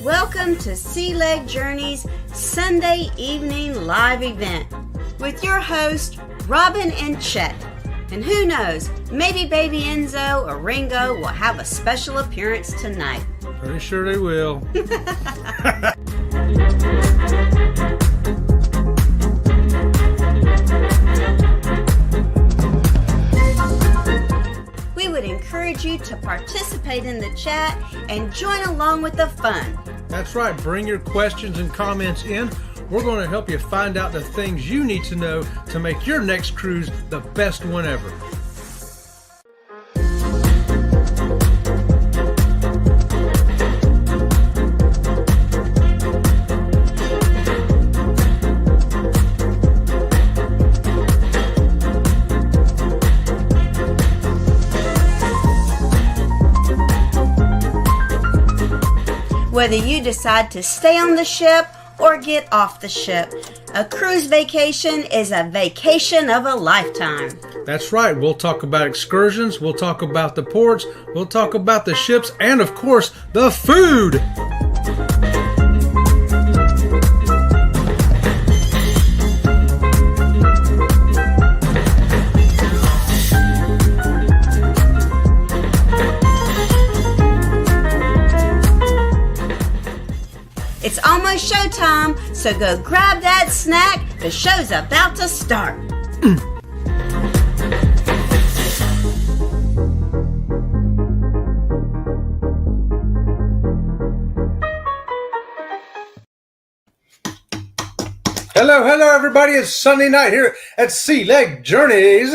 Welcome to Sea Leg Journeys Sunday evening live event with your host, Robin and Chet. And who knows, maybe baby Enzo or Ringo will have a special appearance tonight. Pretty sure they will. We would encourage you to participate in the chat and join along with the fun. That's right. Bring your questions and comments in. We're going to help you find out the things you need to know to make your next cruise the best one ever. Whether you decide to stay on the ship or get off the ship, a cruise vacation is a vacation of a lifetime. That's right. We'll talk about excursions, we'll talk about the ports, we'll talk about the ships, and of course, the food. It's almost showtime, so go grab that snack. The show's about to start. Hello, everybody. It's Sunday night here at Sea Leg Journeys.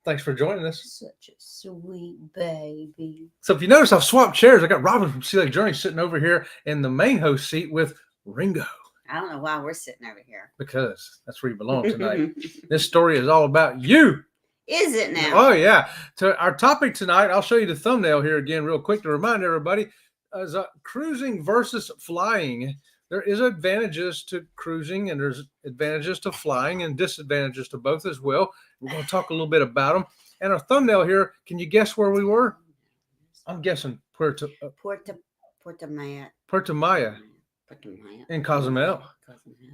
Thanks for joining us. Such a sweet baby. So if you notice, I've swapped chairs. I got Robin from Sea Leg Journeys sitting over here in the main host seat with Ringo. I don't know why we're sitting over here. Because that's where you belong tonight. This story is all about you. Is it now? Oh, yeah. So our topic tonight, I'll show you the thumbnail here again real quick to remind everybody, is cruising versus flying. There is advantages to cruising and there's advantages to flying and disadvantages to both as well. We're going to talk a little bit about them. And our thumbnail here, can you guess where we were? I'm guessing Puerto Maya in Cozumel.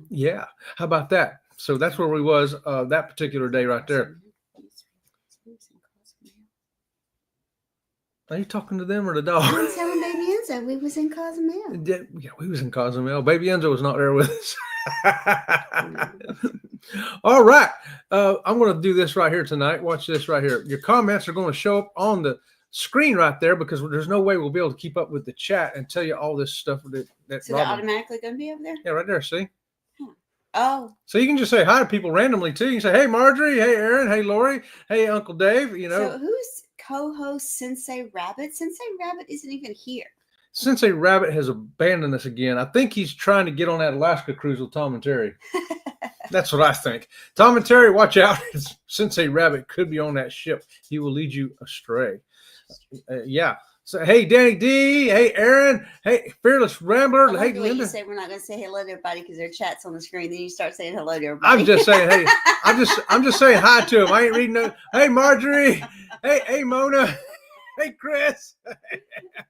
Yeah. How about that? So that's where we was that particular day right there. Are you talking to them or the dog? I was telling Baby Enzo we was in Cozumel. Yeah, we was in Cozumel. Baby Enzo was not there with us. All right. I'm going to do this right here tonight. Watch this right here. Your comments are going to show up on the screen right there because there's no way we'll be able to keep up with the chat and tell you all this stuff. That So they're automatically going to be over there? Yeah, right there. See? Oh. So you can just say hi to people randomly too. You can say, hey, Marjorie. Hey, Aaron. Hey, Lori. Hey, Uncle Dave. You know. So who's co-host Sensei Rabbit? Sensei Rabbit isn't even here. Sensei Rabbit has abandoned us again. I think he's trying to get on that Alaska cruise with Tom and Terry. That's what I think. Tom and Terry, watch out. Sensei Rabbit could be on that ship. He will lead you astray. Yeah. So, hey, Danny D. Hey, Aaron. Hey, Fearless Rambler. Hey, Linda. You say we're not going to say hello to everybody because their chat's on the screen. Then you start saying hello to everybody. I'm just saying, hey, I'm just saying hi to him. I ain't reading no. Hey, Marjorie. Hey, Mona. Hey, Chris.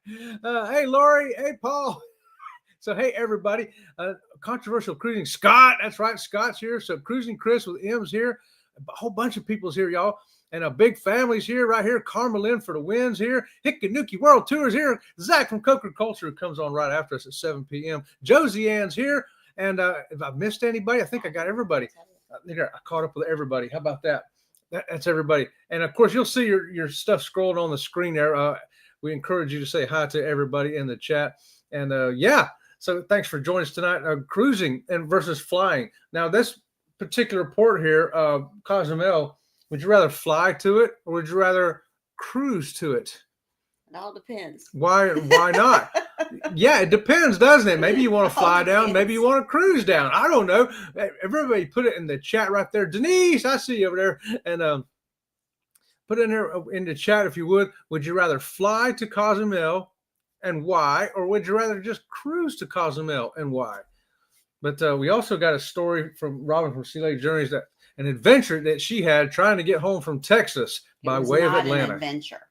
Hey, Lori. Hey, Paul. So, hey, everybody. Controversial cruising. Scott. That's right. Scott's here. So, Cruising Chris with M's here. A whole bunch of people's here, y'all. And a big family's here right here. Carmel Lynn for the wins here. Hickanuki World Tours here. Zach from Coker Culture who comes on right after us at 7 p.m. Josie Ann's here. And if I've missed anybody, I think I got everybody. There, I caught up with everybody. How about that? That's everybody. And, of course, you'll see your stuff scrolling on the screen there. We encourage you to say hi to everybody in the chat. And, yeah, so thanks for joining us tonight. Cruising and versus flying. Now, this particular port here, Cozumel, would you rather fly to it or would you rather cruise to it? It all depends. Why not? Yeah, it depends, doesn't it? Maybe you want to fly down. Maybe you want to cruise down. I don't know. Everybody put it in the chat right there. Denise, I see you over there. And put it in there in the chat if you would. Would you rather fly to Cozumel and why? Or would you rather just cruise to Cozumel and why? But we also got a story from Robin from Sea Leg Journeys, that an adventure that she had trying to get home from Texas by way of Atlanta. An adventure.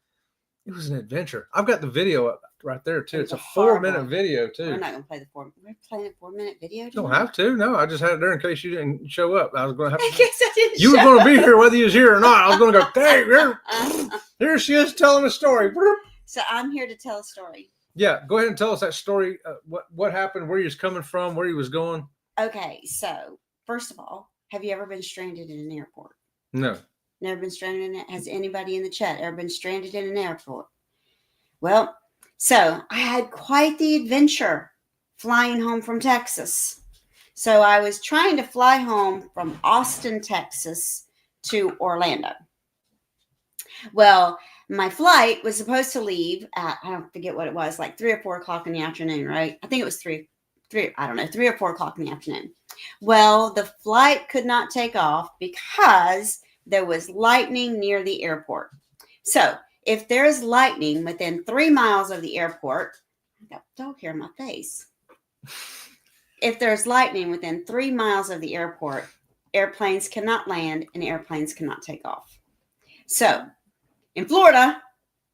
It was an adventure. I've got the video up right there too. It's a horrible. 4-minute video too. We're not gonna play We're playing a 4-minute video. Don't have to. No, I just had it there in case you didn't show up. I was going to have to. I guess I didn't. You were going to be here whether you was here or not. I was going to go, dang, here she is telling a story. So I'm here to tell a story. Yeah, go ahead and tell us that story. What happened? Where you was coming from? Where you was going? Okay, so first of all, have you ever been stranded in an airport? No. Never been stranded in it? Has anybody in the chat ever been stranded in an airport? Well, so I had quite the adventure flying home from Texas. So I was trying to fly home from Austin, Texas to Orlando. Well, my flight was supposed to leave at, I don't forget what it was, like 3 or 4 o'clock in the afternoon, right? I think it was 3 or 4 o'clock in the afternoon. Well, the flight could not take off because there was lightning near the airport. So if there is lightning within 3 miles of the airport, I got dog hair in my face. If there's lightning within 3 miles of the airport, airplanes cannot land and airplanes cannot take off. So in Florida,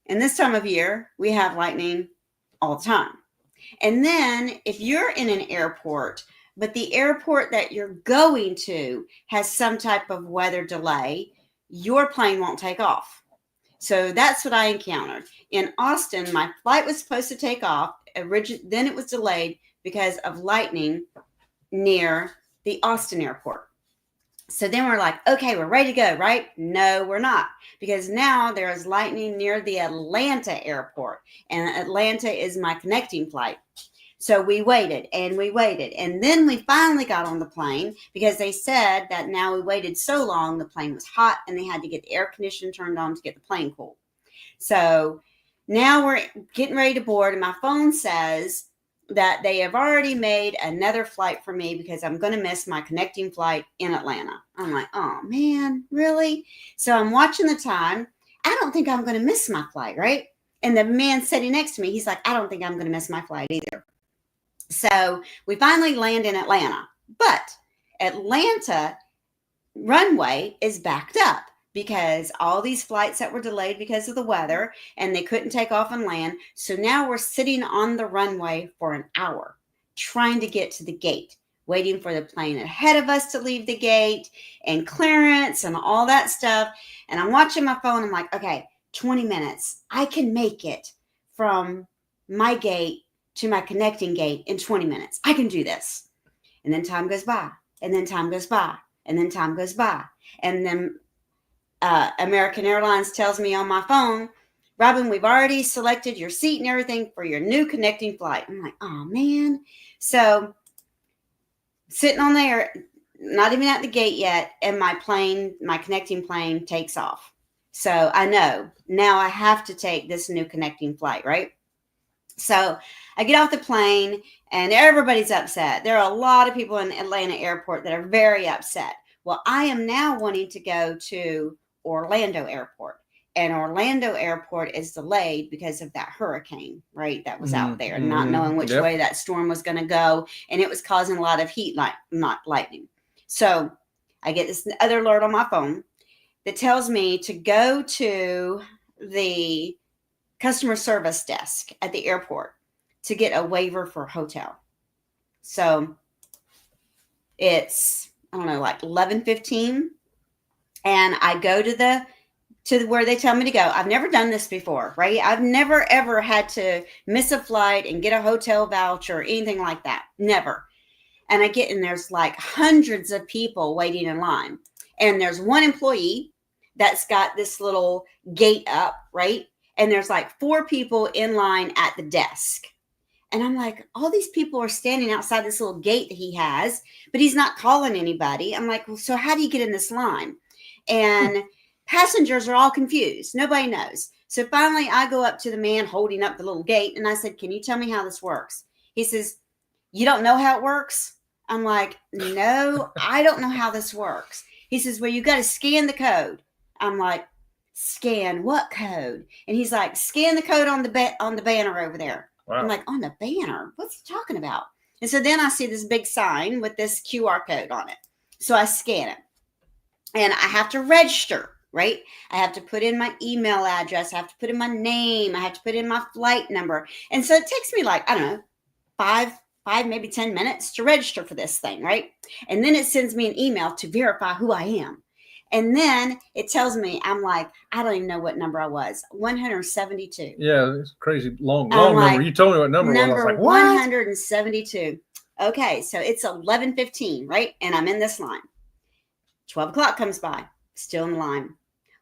in this time of year, we have lightning all the time. And then if you're in an airport, but the airport that you're going to has some type of weather delay, your plane won't take off. So that's what I encountered. In Austin, my flight was supposed to take off. Then it was delayed because of lightning near the Austin airport. So then we're like, okay, we're ready to go, right? No, we're not. Because now there is lightning near the Atlanta airport. And Atlanta is my connecting flight. So we waited. And then we finally got on the plane because they said that now we waited so long, the plane was hot and they had to get the air conditioner turned on to get the plane cool. So now we're getting ready to board and my phone says that they have already made another flight for me because I'm going to miss my connecting flight in Atlanta. I'm like, oh man, really? So I'm watching the time. I don't think I'm going to miss my flight, right? And the man sitting next to me, he's like, I don't think I'm going to miss my flight either. So we finally land in Atlanta, but Atlanta runway is backed up because all these flights that were delayed because of the weather and they couldn't take off and land. So now we're sitting on the runway for an hour trying to get to the gate, waiting for the plane ahead of us to leave the gate and clearance and all that stuff. And I'm watching my phone. I'm like, okay, 20 minutes. I can make it from my gate to my connecting gate in 20 minutes. I can do this. And then time goes by, and then time goes by, and then time goes by. And then American Airlines tells me on my phone, Robin, we've already selected your seat and everything for your new connecting flight. I'm like, oh man. So sitting on there, not even at the gate yet, and my connecting plane takes off. So I know now I have to take this new connecting flight, right? So I get off the plane and everybody's upset. There are a lot of people in Atlanta airport that are very upset. Well, I am now wanting to go to Orlando airport, and Orlando airport is delayed because of that hurricane, right? That was out there, not knowing which way that storm was going to go. And it was causing a lot of heat, not lightning. So I get this other alert on my phone that tells me to go to the customer service desk at the airport to get a waiver for hotel. So it's, I don't know, like 11:15. And I go to where they tell me to go. I've never done this before, right? I've never, ever had to miss a flight and get a hotel voucher or anything like that. Never. And I get in, there's like hundreds of people waiting in line. And there's one employee that's got this little gate up, right? And there's like 4 people in line at the desk. And I'm like, all these people are standing outside this little gate that he has, but he's not calling anybody. I'm like, well, so how do you get in this line? And passengers are all confused. Nobody knows. So finally, I go up to the man holding up the little gate. And I said, can you tell me how this works? He says, you don't know how it works? I'm like, no, I don't know how this works. He says, well, you got to scan the code. I'm like, scan what code? And he's like, scan the code on the banner over there. Wow. I'm like, on the banner? What's he talking about? And so then I see this big sign with this QR code on it. So I scan it. And I have to register right? I have to put in my email address. I have to put in my name. I have to put in my flight number. And so it takes me like, I don't know, five, maybe 10 minutes to register for this thing, right? And then it sends me an email to verify who I am. And then it tells me, I'm like, I don't even know what number I was, 172. Yeah, it's crazy long number. You told me what number it was. I was like, what? 172. Okay, so it's 11:15, right? And I'm in this line. 12 o'clock comes by, still in the line.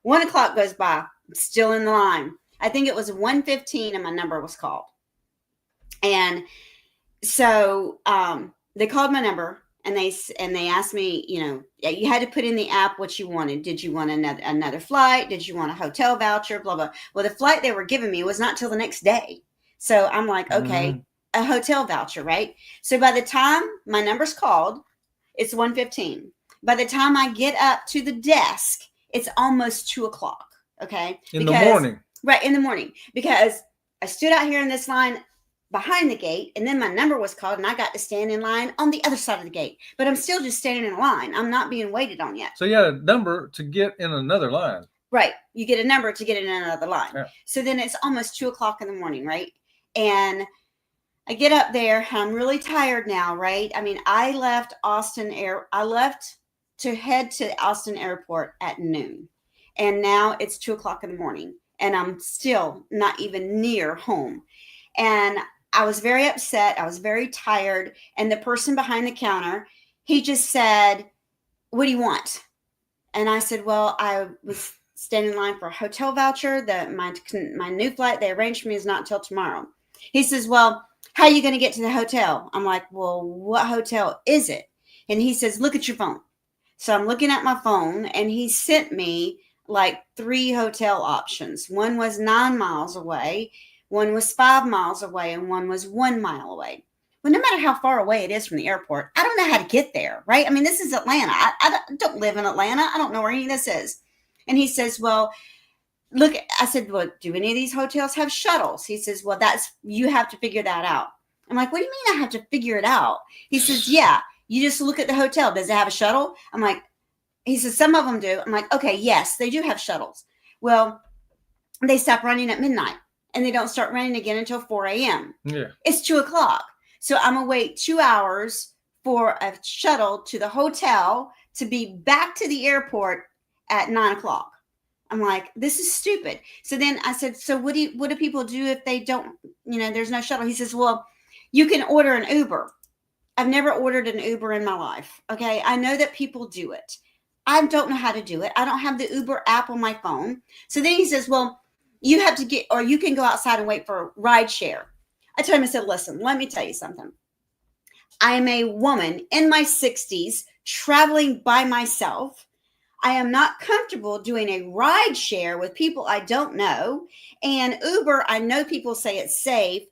1 o'clock goes by, still in the line. I think it was 1:15 and my number was called. And so they called my number. And they asked me, you had to put in the app what you wanted. Did you want another flight? Did you want a hotel voucher? Blah, blah. Well, the flight they were giving me was not till the next day. So I'm like, okay, a hotel voucher, right? So by the time my number's called, it's 1:15. By the time I get up to the desk, it's almost 2 o'clock. Okay. In the morning. Right. In the morning, because I stood out here in this line behind the gate, and then my number was called and I got to stand in line on the other side of the gate, but I'm still just standing in a line. I'm not being waited on yet. So you had a number to get in another line. Right. You get a number to get in another line. Yeah. So then it's almost 2 o'clock in the morning. Right. And I get up there. I'm really tired now. Right. I mean, I left to head to Austin Airport at noon, and now it's 2 o'clock in the morning and I'm still not even near home. And I was very upset. I was very tired. And the person behind the counter, he just said, "What do you want?" And I said, "Well, I was standing in line for a hotel voucher. My new flight they arranged for me is not until tomorrow." He says, "Well, how are you going to get to the hotel?" I'm like, "Well, what hotel is it?" And he says, "Look at your phone." So I'm looking at my phone, and he sent me like 3 hotel options. One was 9 miles away. One was 5 miles away, and one was 1 mile away. Well, no matter how far away it is from the airport, I don't know how to get there, right? I mean, this is Atlanta. I don't live in Atlanta. I don't know where any of this is. And he says, "Well, look," I said, "Well, do any of these hotels have shuttles?" He says, "Well, you have to figure that out." I'm like, "What do you mean I have to figure it out?" He says, "Yeah, you just look at the hotel. Does it have a shuttle?" I'm like, he says, "Some of them do." I'm like, "Okay, yes, they do have shuttles." Well, they stop running at midnight. And they don't start running again until 4 a.m. Yeah. It's 2 o'clock. So I'm going to wait 2 hours for a shuttle to the hotel to be back to the airport at 9 o'clock. I'm like, this is stupid. So then I said, "So what do people do if they don't, there's no shuttle?" He says, "Well, you can order an Uber." I've never ordered an Uber in my life. Okay. I know that people do it. I don't know how to do it. I don't have the Uber app on my phone. So then he says, "Well, you have to or you can go outside and wait for a ride share." I told him, I said, "Listen, let me tell you something. I am a woman in my 60s traveling by myself. I am not comfortable doing a ride share with people I don't know. And Uber, I know people say it's safe,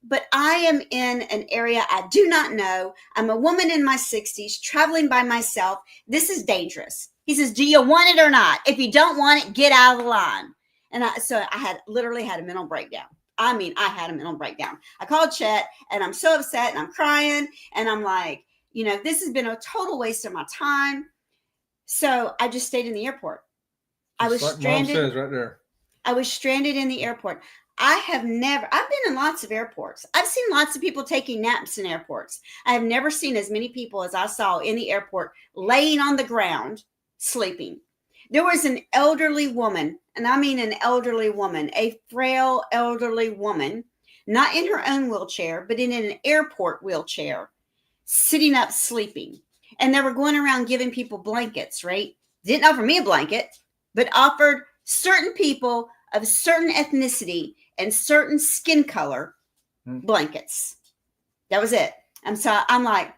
but I am in an area I do not know. I'm a woman in my 60s traveling by myself. This is dangerous." He says, "Do you want it or not? If you don't want it, get out of the line." And so I literally had a mental breakdown. I mean, I had a mental breakdown. I called Chet and I'm so upset and I'm crying. And I'm like, this has been a total waste of my time. So I just stayed in the airport. I was like stranded. Mom says right there. I was stranded in the airport. I've been in lots of airports. I've seen lots of people taking naps in airports. I have never seen as many people as I saw in the airport laying on the ground sleeping. There was an elderly woman, and I mean an elderly woman, a frail elderly woman, not in her own wheelchair, but in an airport wheelchair, sitting up sleeping. And they were going around giving people blankets, right? Didn't offer me a blanket, but offered certain people of certain ethnicity and certain skin color blankets. That was it. And so I'm like,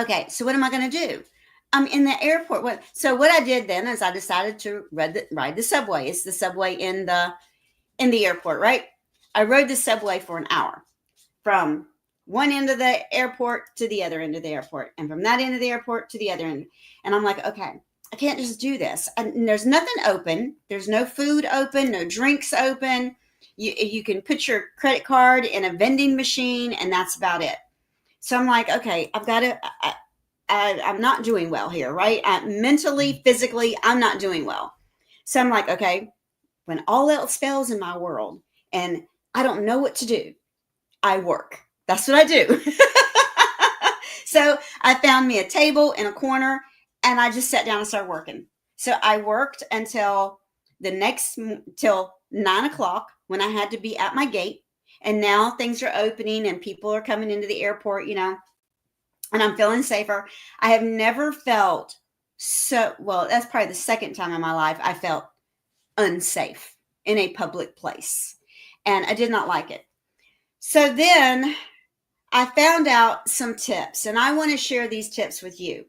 okay, so what am I going to do? I'm in the airport. So what I did then is I decided to ride the subway. It's the subway in the airport, right? I rode the subway for an hour from one end of the airport to the other end of the airport, and from that end of the airport to the other end. And I'm like, okay, I can't just do this. And there's nothing open. There's no food open, no drinks open. You can put your credit card in a vending machine, and that's about it. So I'm like, okay, I'm not doing well here, right? Mentally, physically, I'm not doing well. So I'm like, okay, when all else fails in my world and I don't know what to do, I work. That's what I do. So I found me a table in a corner and I just sat down and started working. So I worked until till 9 o'clock when I had to be at my gate. And now things are opening and people are coming into the airport, and I'm feeling safer. I have never felt that's probably the second time in my life I felt unsafe in a public place. And I did not like it. So then I found out some tips, and I want to share these tips with you.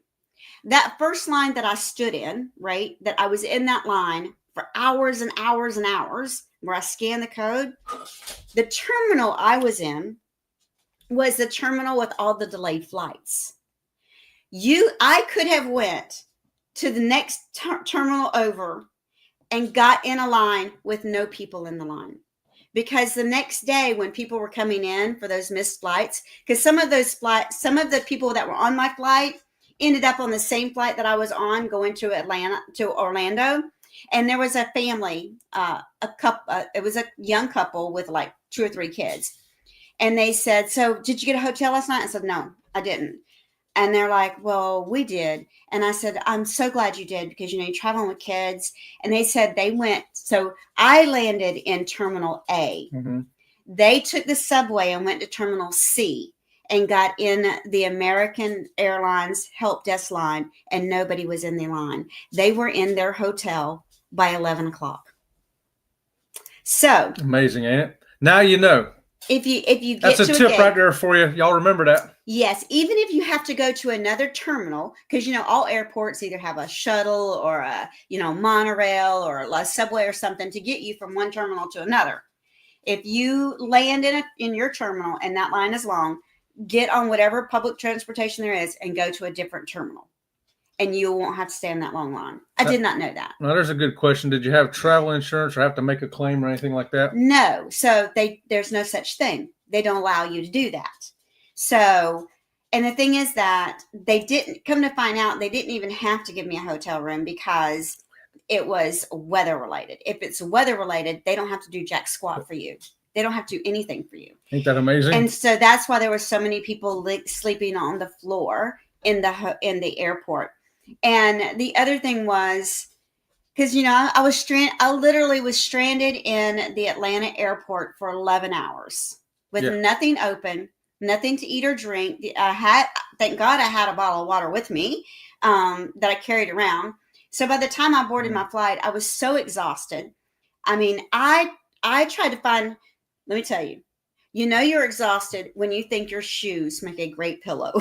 That first line that I stood in, right, that I was in that line for hours and hours and hours, where I scanned the code, the terminal I was in was the terminal with all the delayed flights. I could have went to the next terminal over and got in a line with no people in the line. Because the next day when people were coming in for those missed flights, because some of the people that were on my flight ended up on the same flight that I was on going to Orlando. And there was a family, it was a young couple with like 2 or 3 kids. And they said, so did you get a hotel last night? I said, no, I didn't. And they're like, well, we did. And I said, I'm so glad you did because, you're traveling with kids. And they said they went. So I landed in Terminal A. Mm-hmm. They took the subway and went to Terminal C and got in the American Airlines help desk line, and nobody was in the line. They were in their hotel by 11 o'clock. So amazing, ain't it? Now you know. If you get that's a to tip a gate, right there for you. Y'all remember that? Yes, even if you have to go to another terminal, because all airports either have a shuttle or a monorail or a subway or something to get you from one terminal to another. If you land in your terminal and that line is long, get on whatever public transportation there is and go to a different terminal, and you won't have to stay in that long line. I did not know that. Now, there's a good question. Did you have travel insurance or have to make a claim or anything like that? No. So there's no such thing. They don't allow you to do that. So, and the thing is that they didn't come to find out, they didn't even have to give me a hotel room because it was weather related. If it's weather related, they don't have to do jack squat for you. They don't have to do anything for you. Ain't that amazing? And so that's why there were so many people sleeping on the floor in the airport. And the other thing was, because, I literally was stranded in the Atlanta airport for 11 hours with nothing open, nothing to eat or drink. Thank God I had a bottle of water with me that I carried around. So by the time I boarded my flight, I was so exhausted. I mean, I tried to find, let me tell you, you're exhausted when you think your shoes make a great pillow.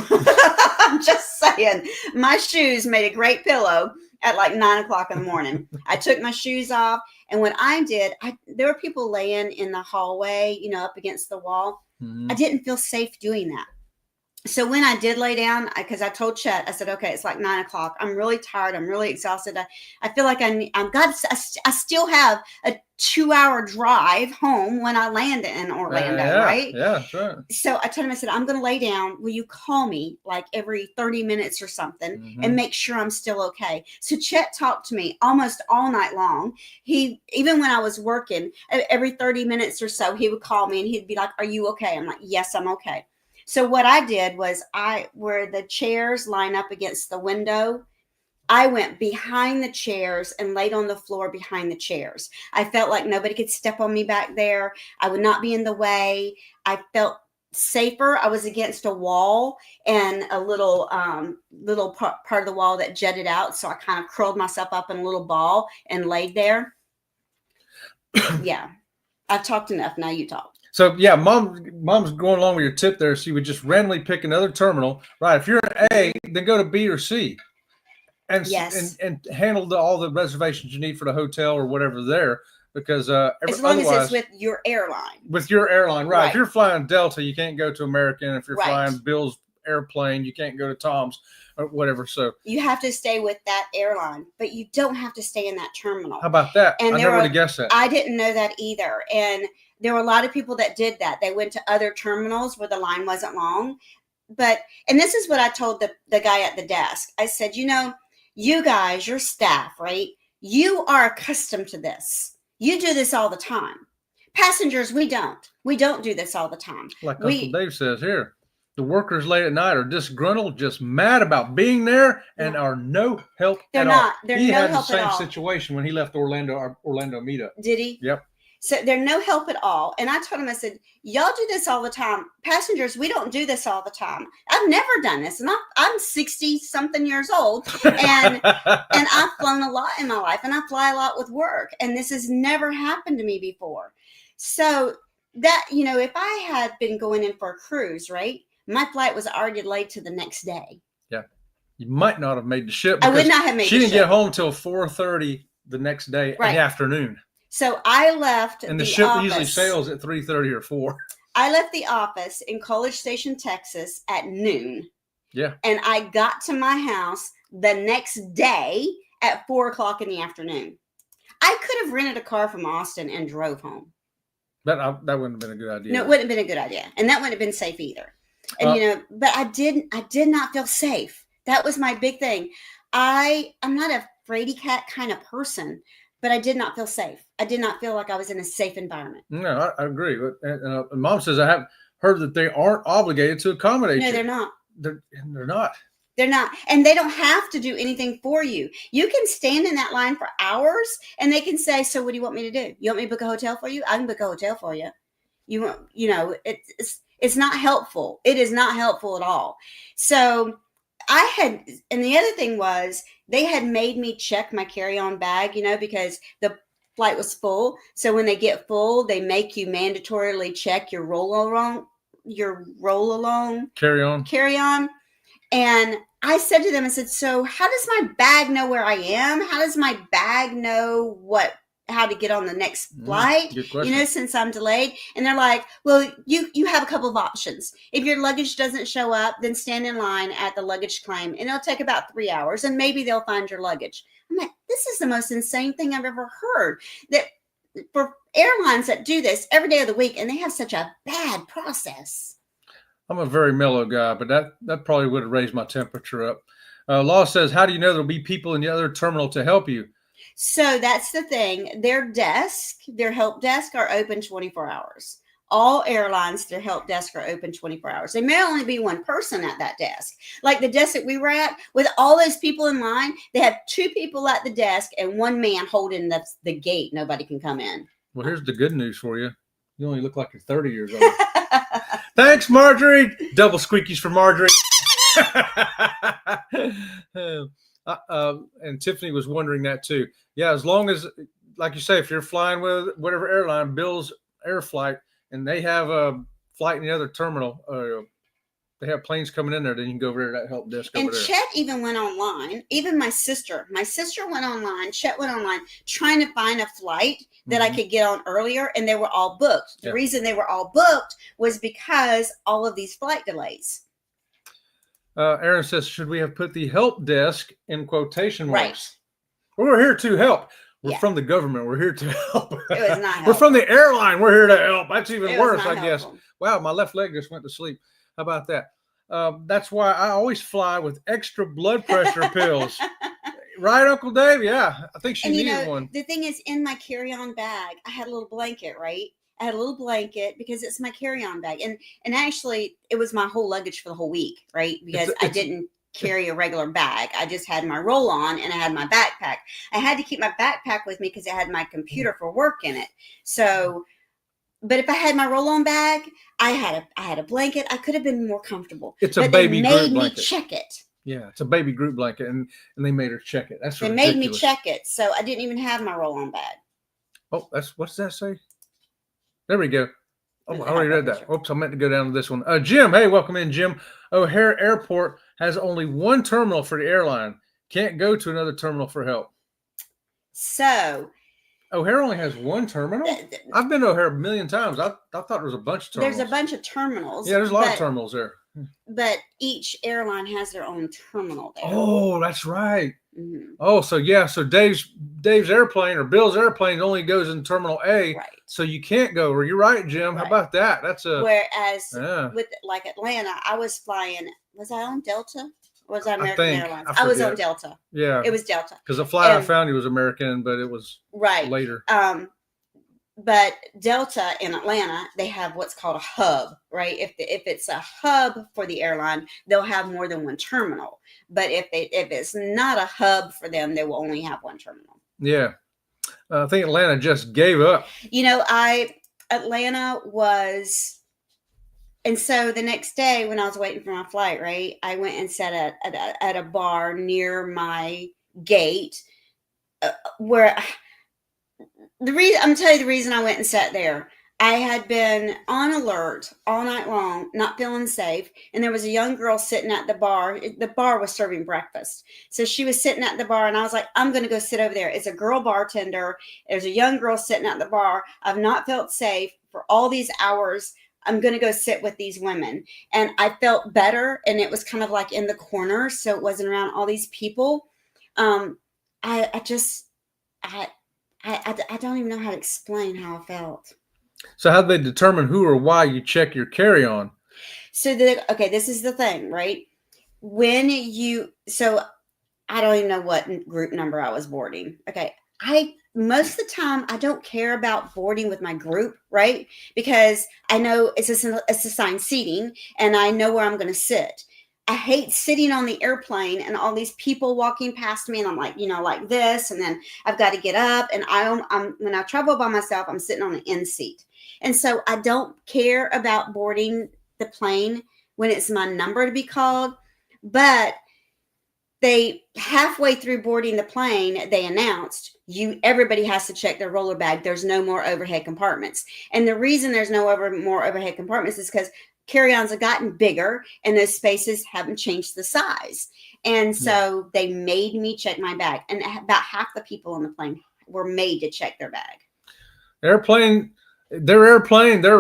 I'm just saying, my shoes made a great pillow at like 9 o'clock in the morning. I took my shoes off, and what I did, there were people laying in the hallway, up against the wall. Mm-hmm. I didn't feel safe doing that. So when I did lay down, because I told Chet, I said, okay, it's like 9 o'clock. I'm really tired. I'm really exhausted. I feel like I still have a 2-hour drive home when I land in Orlando, right? Yeah, sure. So I told him, I said, I'm going to lay down. Will you call me like every 30 minutes or something and make sure I'm still okay? So Chet talked to me almost all night long. Even when I was working, every 30 minutes or so, he would call me and he'd be like, are you okay? I'm like, yes, I'm okay. So what I did was where the chairs line up against the window, I went behind the chairs and laid on the floor behind the chairs. I felt like nobody could step on me back there. I would not be in the way. I felt safer. I was against a wall and a little part of the wall that jutted out. So I kind of curled myself up in a little ball and laid there. Yeah. I've talked enough. Now you talk. So yeah, mom's going along with your tip there. She would just randomly pick another terminal. Right. If you're in A, then go to B or C. And handle all the reservations you need for the hotel or whatever there, because as long as it's with your airline. With your airline, right? If you're flying Delta, you can't go to American. If you're flying Bill's airplane, you can't go to Tom's or whatever. So you have to stay with that airline, but you don't have to stay in that terminal. How about that? And I never would have guessed that. I didn't know that either. And there were a lot of people that did that. They went to other terminals where the line wasn't long. And this is what I told the guy at the desk. I said, you guys, your staff, right? You are accustomed to this. You do this all the time. Passengers, we don't. We don't do this all the time. Like Uncle Dave says here, the workers late at night are disgruntled, just mad about being there, and are no help at all. He had the same situation when he left our Orlando meetup. Did he? Yep. So they're no help at all. And I told him, I said, y'all do this all the time. Passengers, we don't do this all the time. I've never done this. And I'm 60 something years old. And I've flown a lot in my life, and I fly a lot with work. And this has never happened to me before. So that, if I had been going in for a cruise, right? My flight was already late to the next day. Yeah. You might not have made the ship. I would not have made the ship. She didn't get home till 4:30 the next day in the afternoon. So I left and the ship usually sails at 3:30 or 4. I left the office in College Station, Texas at noon. Yeah. And I got to my house the next day at 4:00 in the afternoon. I could have rented a car from Austin and drove home. That wouldn't have been a good idea. No, it wouldn't have been a good idea. And that wouldn't have been safe either. And, but I did not feel safe. That was my big thing. I'm not a fraidy cat kind of person, but I did not feel safe. I did not feel like I was in a safe environment. No, I agree. And Mom says I have heard that they aren't obligated to accommodate you. No, they're not. They're not. They're not. And they don't have to do anything for you. You can stand in that line for hours and they can say, so what do you want me to do? You want me to book a hotel for you? I can book a hotel for you. It's not helpful. It is not helpful at all. So and the other thing was they had made me check my carry-on bag, because the flight was full. So when they get full, they make you mandatorily check your roll-along carry-on. And I said to them, I said, so how does my bag know where I am? How does my bag know how to get on the next flight, since I'm delayed? And they're like, well, you have a couple of options. If your luggage doesn't show up, then stand in line at the luggage claim, and it'll take about 3 hours, and maybe they'll find your luggage. I'm like, this is the most insane thing I've ever heard, that for airlines that do this every day of the week, and they have such a bad process. I'm a very mellow guy, but that probably would have raised my temperature up. Law says, how do you know there'll be people in the other terminal to help you? So that's the thing. Their help desk are open 24 hours. All airlines, their help desk are open 24 hours. There may only be one person at that desk. Like the desk that we were at, with all those people in line, they have 2 people at the desk and 1 man holding the gate. Nobody can come in. Well, here's the good news for you. You only look like you're 30 years old. Thanks, Marjorie. Double squeakies for Marjorie. And Tiffany was wondering that too. Yeah, as long as, like you say, if you're flying with whatever airline, Bill's Air Flight, and they have a flight in the other terminal, they have planes coming in there, then you can go over to that help desk over there. And Chet even went online. Even my sister went online. Chet went online trying to find a flight that I could get on earlier, and they were all booked. The reason they were all booked was because all of these flight delays. Aaron says, should we have put the help desk in quotation marks? Right. We're here to help. We're from the government. We're here to help. It was not helpful. We're from the airline. We're here to help. That's even worse, I guess. Helpful. Wow, my left leg just went to sleep. How about that? That's why I always fly with extra blood pressure pills. Right, Uncle Dave? Yeah, I think she needed one. The thing is, in my carry-on bag, I had a little blanket, right? I had a little blanket because it's my carry-on bag. And actually, it was my whole luggage for the whole week, right? Because I didn't carry a regular bag. I just had my roll-on and I had my backpack. I had to keep my backpack with me because it had my computer for work in it. So, but if I had my roll-on bag, I had a blanket. I could have been more comfortable. It's a baby group blanket. They made me check it. Yeah, it's a baby group blanket, and they made her check it. That's ridiculous. They made me check it, so I didn't even have my roll-on bag. Oh, what's that say? There we go. Oh, I already read that. Oops, I meant to go down to this one. Jim, hey, welcome in, Jim. O'Hare Airport has only one terminal for the airline. Can't go to another terminal for help. So O'Hare only has one terminal? I've been to O'Hare a million times. I thought there was a bunch of terminals. There's a bunch of terminals. Yeah, there's a lot of terminals there. But each airline has their own terminal there. Oh, that's right. Mm-hmm. Oh, so Dave's airplane or Bill's airplane only goes in Terminal A. Right. So you can't go where. You're right, Jim. Right. How about that? Whereas with like Atlanta, I was flying. Was I on Delta? Was that I American think. Airlines? I I was on forget. Delta. Yeah. It was Delta. Because the flight I And- found you was American, but it was Right. later. But Delta in Atlanta, they have what's called a hub, right? If it's a hub for the airline, they'll have more than one terminal. But if it's not a hub for them, they will only have one terminal. Yeah. I think Atlanta just gave up. You know, Atlanta was, and so the next day when I was waiting for my flight, right, I went and sat at a bar near my gate, where I'm telling you the reason I went and sat there. I had been on alert all night long, not feeling safe. And there was a young girl sitting at the bar. The bar was serving breakfast. So she was sitting at the bar, and I was like, I'm going to go sit over there. It's a girl bartender. There's a young girl sitting at the bar. I've not felt safe for all these hours. I'm going to go sit with these women. And I felt better. And it was kind of like in the corner. So it wasn't around all these people. I don't even know how to explain how I felt. So how do they determine who or why you check your carry-on? So this is the thing, right? So I don't even know what group number I was boarding. Okay. Most of the time I don't care about boarding with my group, right? Because I know it's assigned seating and I know where I'm going to sit. I hate sitting on the airplane and all these people walking past me, and I'm like, like this, and then I've got to get up. And when I travel by myself, I'm sitting on the end seat, and so I don't care about boarding the plane when it's my number to be called. But they halfway through boarding the plane, they announced everybody has to check their roller bag. There's no more overhead compartments, and the reason there's no more overhead compartments is because carry-ons have gotten bigger and those spaces haven't changed the size. And so they made me check my bag. And about half the people on the plane were made to check their bag. Their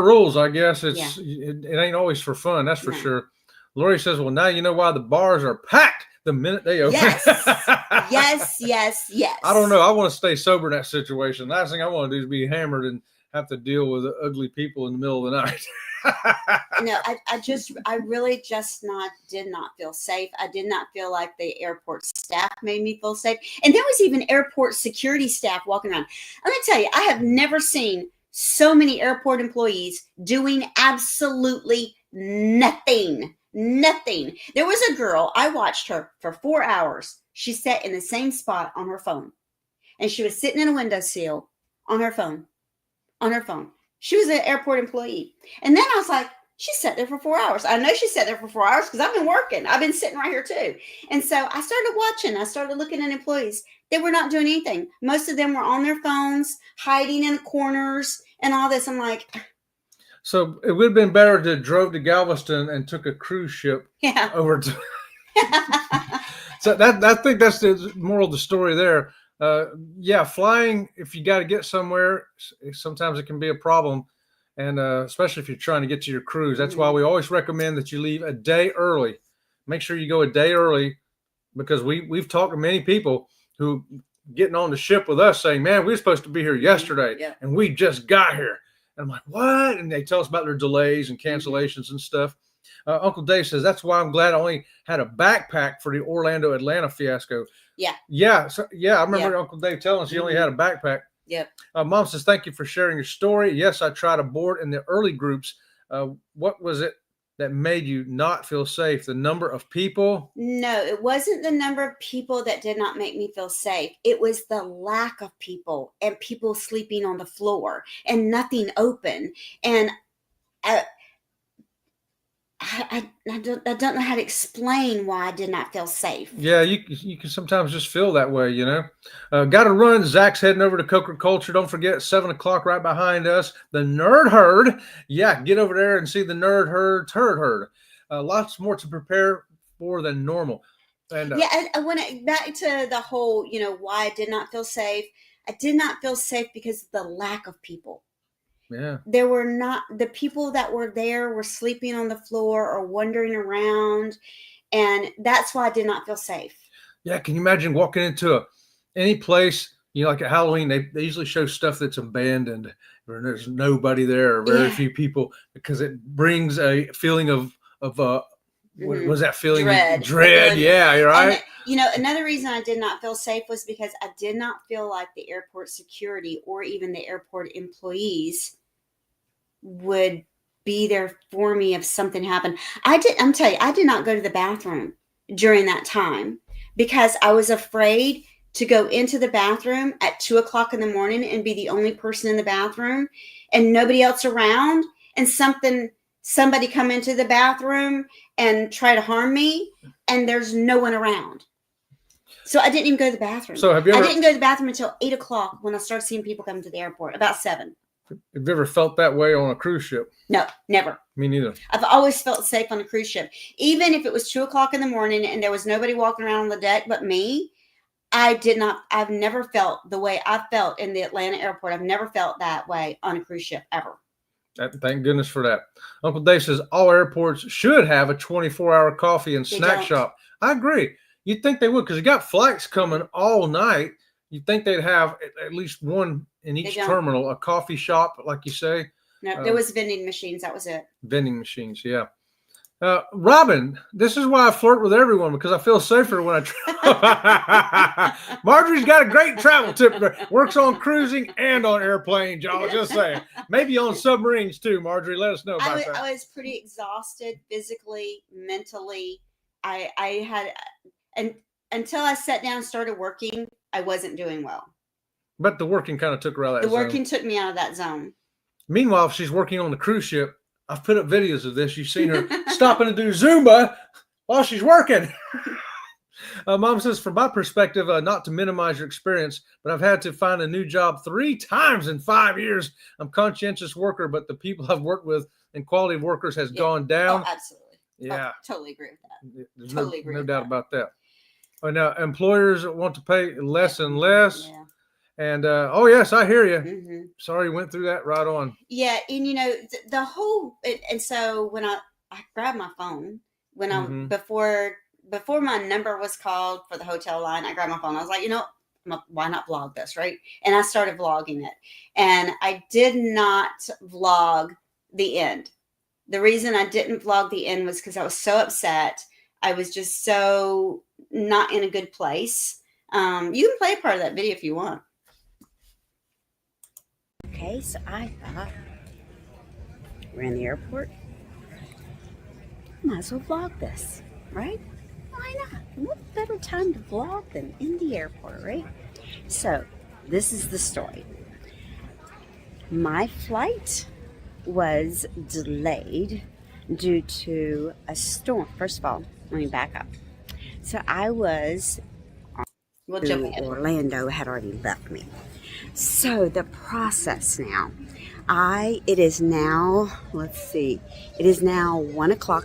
rules, I guess. It ain't always for fun. That's for sure. Lori says, well, now you know why the bars are packed the minute they open. Yes. I don't know. I want to stay sober in that situation. Last thing I want to do is be hammered and have to deal with ugly people in the middle of the night. No, I really did not feel safe. I did not feel like the airport staff made me feel safe. And there was even airport security staff walking around. Let me tell you, I have never seen so many airport employees doing absolutely nothing. Nothing. There was a girl, I watched her for 4 hours. She sat in the same spot on her phone. And she was sitting in a windowsill on her phone. She was an airport employee. And then I was like, she sat there for 4 hours. I know she sat there for 4 hours because I've been working. I've been sitting right here too. And so I started watching. I started looking at employees. They were not doing anything. Most of them were on their phones, hiding in corners and all this. I'm like. So it would have been better to drove to Galveston and took a cruise ship over to. So I think that's the moral of the story there. Flying, if you got to get somewhere, sometimes it can be a problem. And especially if you're trying to get to your cruise. That's why we always recommend that you leave a day early. Make sure you go a day early, because we've talked to many people who getting on the ship with us saying, man, we were supposed to be here yesterday and we just got here. And I'm like, what? And they tell us about their delays and cancellations and stuff. Uncle Dave says, that's why I'm glad I only had a backpack for the Orlando-Atlanta fiasco. Yeah. I remember Uncle Dave telling us he only had a backpack. Yep. Mom says, thank you for sharing your story. Yes, I tried to board in the early groups. What was it that made you not feel safe? The number of people? No, it wasn't the number of people that did not make me feel safe. It was the lack of people and people sleeping on the floor and nothing open. And I don't know how to explain why I did not feel safe. Yeah, you can sometimes just feel that way, you know. Got to run. Zach's heading over to Coker Culture. Don't forget, 7 o'clock right behind us. The Nerd Herd. Yeah, get over there and see the Nerd Herd's Herd. Lots more to prepare for than normal. And back to the whole, why I did not feel safe. I did not feel safe because of the lack of people. Yeah. There were not, the people that were there were sleeping on the floor or wandering around. And that's why I did not feel safe. Yeah. Can you imagine walking into any place, like at Halloween, they usually show stuff that's abandoned or there's nobody there or very few people, because it brings a feeling of what was that feeling? Dread. Yeah, you're right. And, another reason I did not feel safe was because I did not feel like the airport security or even the airport employees would be there for me if something happened. I'm telling you, I did not go to the bathroom during that time because I was afraid to go into the bathroom at 2:00 in the morning and be the only person in the bathroom and nobody else around, and somebody come into the bathroom and try to harm me, and there's no one around. So I didn't even go to the bathroom. So I didn't go to the bathroom until 8:00 when I started seeing people come to the airport, about 7. Have you ever felt that way on a cruise ship? No, never. Me neither. I've always felt safe on a cruise ship. Even if it was 2:00 in the morning and there was nobody walking around on the deck but me, I've never felt the way I felt in the Atlanta airport. I've never felt that way on a cruise ship ever. Thank goodness for that. Uncle Dave says all airports should have a 24-hour coffee and snack shop. I agree. You'd think they would because you got flights coming all night. You'd think they'd have at least one in each terminal, a coffee shop, like you say. No, there was vending machines. That was it. Vending machines, yeah. Robin, this is why I flirt with everyone, because I feel safer when I travel. Marjorie's got a great travel tip. Works on cruising and on airplanes, y'all. Just saying. Maybe on submarines too, Marjorie. Let us know about that. I was pretty exhausted physically, mentally. I had, and until I sat down and started working, I wasn't doing well. But the working kind of took her out of that zone. The working took me out of that zone. Meanwhile, if she's working on the cruise ship, I've put up videos of this. You've seen her stopping to do Zumba while she's working. Mom says, from my perspective, not to minimize your experience, but I've had to find a new job 3 times in 5 years. I'm a conscientious worker, but the people I've worked with and quality of workers has gone down. Oh, absolutely. Yeah. Totally agree with that. There's totally agree no with doubt that. about that. Oh, now, employers want to pay less and less. Yeah. And, oh, yes, I hear you. Mm-hmm. Sorry, went through that right on. Yeah. And, the whole, and so when I grabbed my phone, when I, before my number was called for the hotel line, I grabbed my phone. I was like, why not vlog this, right? And I started vlogging it. And I did not vlog the end. The reason I didn't vlog the end was because I was so upset. I was just so not in a good place. You can play a part of that video if you want. Okay, so I thought we're in the airport. Might as well vlog this, right? Why not? What better time to vlog than in the airport, right? So, this is the story. My flight was delayed due to a storm. First of all, let me back up. So, I was Orlando had already left me. So the process now, it is now 1:00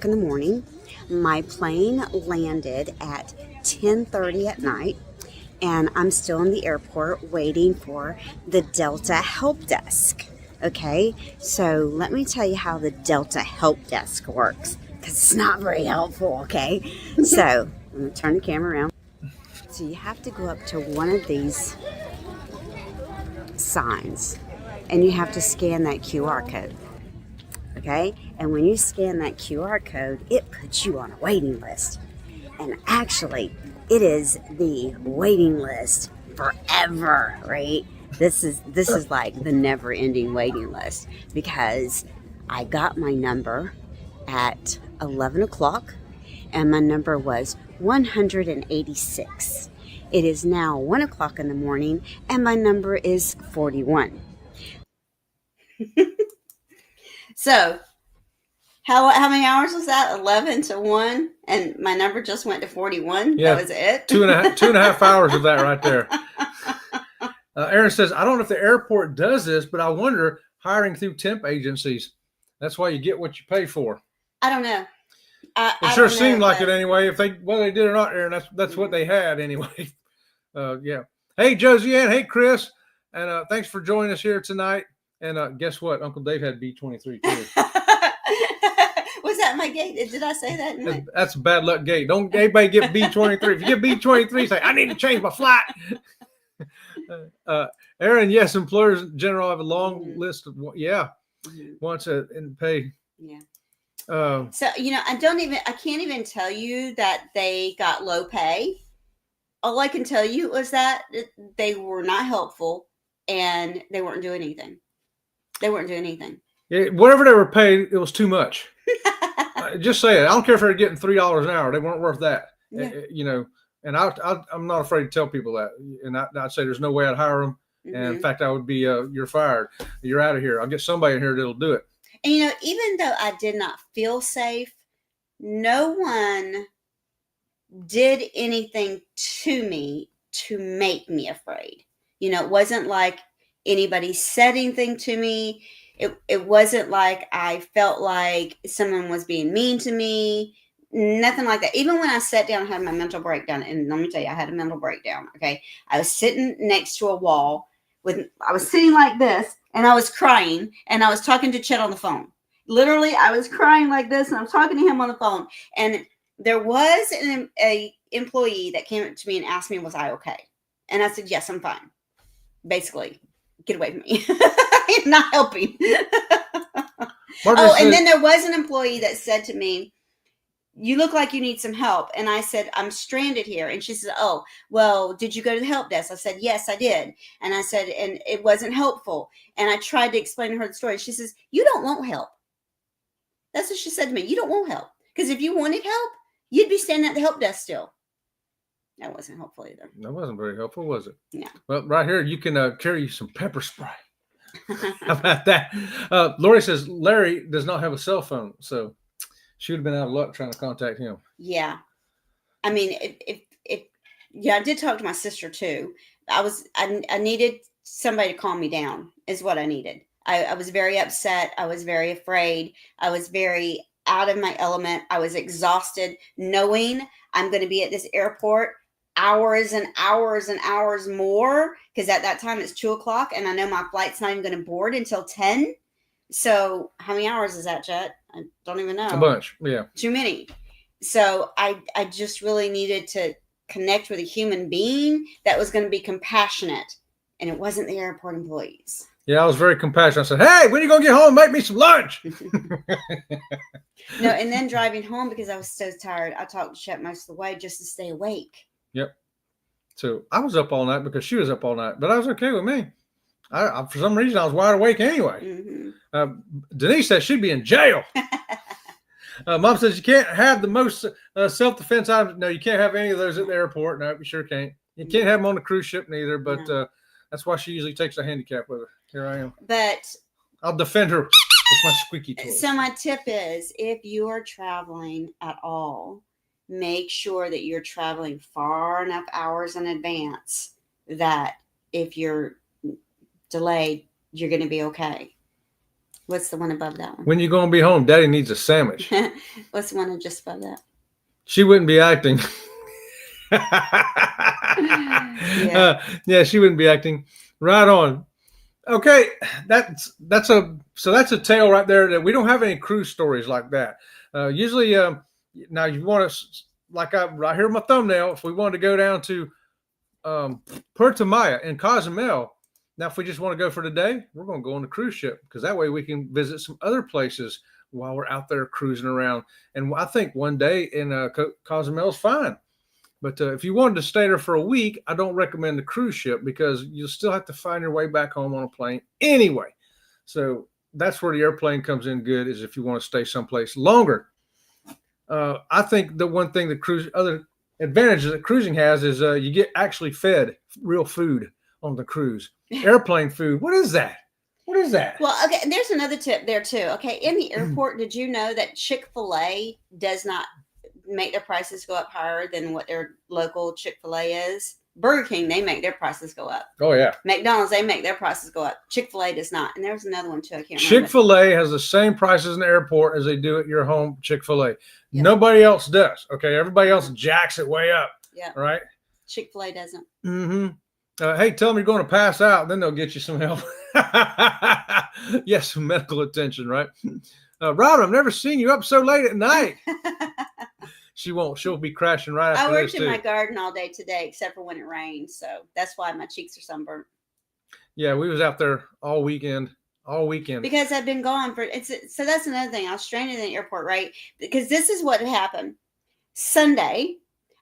in the morning. My plane landed at 10:30 at night, and I'm still in the airport waiting for the Delta help desk. Okay, so let me tell you how the Delta help desk works, because it's not very helpful, okay? So I'm going to turn the camera around. So you have to go up to one of these signs, and you have to scan that QR code. Okay, and when you scan that QR code, it puts you on a waiting list. And actually, it is the waiting list forever, right? This is like the never-ending waiting list, because I got my number at 11 o'clock, and my number was 186. It is now 1:00 in the morning, and my number is 41. So, how many hours was that? 11 to 1, and my number just went to 41. Yeah, that was it. two and a half hours of that right there. Aaron says, I don't know if the airport does this, but I wonder, hiring through temp agencies. That's why you get what you pay for. I don't know. It sure seemed like it anyway. If they did or not, Aaron, that's what they had anyway. Yeah. Hey, Josie Ann. Hey, Chris. And thanks for joining us here tonight. And guess what? Uncle Dave had B23 too. Was that my gate? Did I say that? That's a bad luck gate. Don't anybody get B23. If you get B23, say, I need to change my flight. Aaron, yes, employers in general have a long list of, wants and pay. Yeah. So, I can't even tell you that they got low pay. All I can tell you was that they were not helpful and they weren't doing anything. Yeah, whatever they were paid, it was too much. Just say it. I don't care if they're getting $3 an hour. They weren't worth that. Yeah. And I'm not afraid to tell people that. And I'd say there's no way I'd hire them. Mm-hmm. And in fact, I would be, you're fired. You're out of here. I'll get somebody in here that'll do it. And, even though I did not feel safe, no one did anything to me to make me afraid. It wasn't like anybody said anything to me. It wasn't like I felt like someone was being mean to me. Nothing like that. Even when I sat down and had my mental breakdown, and let me tell you, I had a mental breakdown. Okay. I was sitting next to a wall I was sitting like this and I was crying and I was talking to Chet on the phone. Literally, I was crying like this and I'm talking to him on the phone. And there was an employee that came up to me and asked me, was I okay? And I said, yes, I'm fine. Basically, get away from me. I'm not helping. And then there was an employee that said to me, you look like you need some help. And I said, I'm stranded here. And she said, oh, well, did you go to the help desk? I said, yes, I did. And I said, and it wasn't helpful. And I tried to explain to her the story. She says, you don't want help. That's what she said to me. You don't want help. Because if you wanted help, you'd be standing at the help desk still. That wasn't helpful either. That wasn't very helpful, was it? No. Well, right here, you can carry some pepper spray. How about that? Lori says Larry does not have a cell phone, so she would have been out of luck trying to contact him. Yeah. I mean, I did talk to my sister too. I needed somebody to calm me down is what I needed. I was very upset. I was very afraid. I was very out of my element. I was exhausted knowing I'm going to be at this airport hours and hours and hours more, because at that time it's 2:00 and I know my flight's not even going to board until 10. So how many hours is that, Chet? I don't even know. A bunch. Yeah. Too many. So I just really needed to connect with a human being that was going to be compassionate, and it wasn't the airport employees. Yeah, I was very compassionate. I said, hey, when are you going to get home and make me some lunch? No, and then driving home, because I was so tired, I talked to Chet most of the way just to stay awake. Yep. So I was up all night because she was up all night, but that was okay with me. I for some reason, I was wide awake anyway. Mm-hmm. Denise says she'd be in jail. Mom says you can't have the most self-defense items. No, you can't have any of those at the airport. No, you sure can't. You can't have them on the cruise ship neither, but that's why she usually takes a handicap with her. Here I am. But I'll defend her with my squeaky toy. So my tip is, if you are traveling at all, make sure that you're traveling far enough hours in advance that if you're delayed, you're going to be okay. What's the one above that one? When you going to be home? Daddy needs a sandwich. What's the one just above that? She wouldn't be acting. Yeah, she wouldn't be acting. Right on. Okay, that's a tale right there that we don't have any cruise stories like that. Usually, now you want to, like right here in my thumbnail, if we wanted to go down to Puerto Maya in Cozumel. Now, if we just want to go for the day, we're going to go on the cruise ship, because that way we can visit some other places while we're out there cruising around. And I think one day in Cozumel is fine. But if you wanted to stay there for a week, I don't recommend the cruise ship, because you'll still have to find your way back home on a plane anyway. So that's where the airplane comes in good, is if you want to stay someplace longer. I think the one thing other advantages that cruising has is you get actually fed real food on the cruise. Airplane food. What is that? What is that? Well, okay, there's another tip there too. Okay, in the airport, did you know that Chick-fil-A does not make their prices go up higher than what their local Chick-fil-A is? Burger King, they make their prices go up. Oh, yeah. McDonald's, they make their prices go up. Chick-fil-A does not. And there's another one too. I can't remember. Chick-fil-A has the same prices in the airport as they do at your home Chick-fil-A. Yep. Nobody else does. Okay, everybody else jacks it way up. Yeah. Right? Chick-fil-A doesn't. Mm-hmm. Hey, tell them you're going to pass out, then they'll get you some help. Yes, some medical attention, right? Robin, I've never seen you up so late at night. She won't. She'll be crashing right after this, too. I worked in my garden all day today, except for when it rained. So that's why my cheeks are sunburnt. Yeah, we was out there all weekend, all weekend. Because I've been gone so that's another thing. I was stranded in the airport, right? Because this is what happened. Sunday,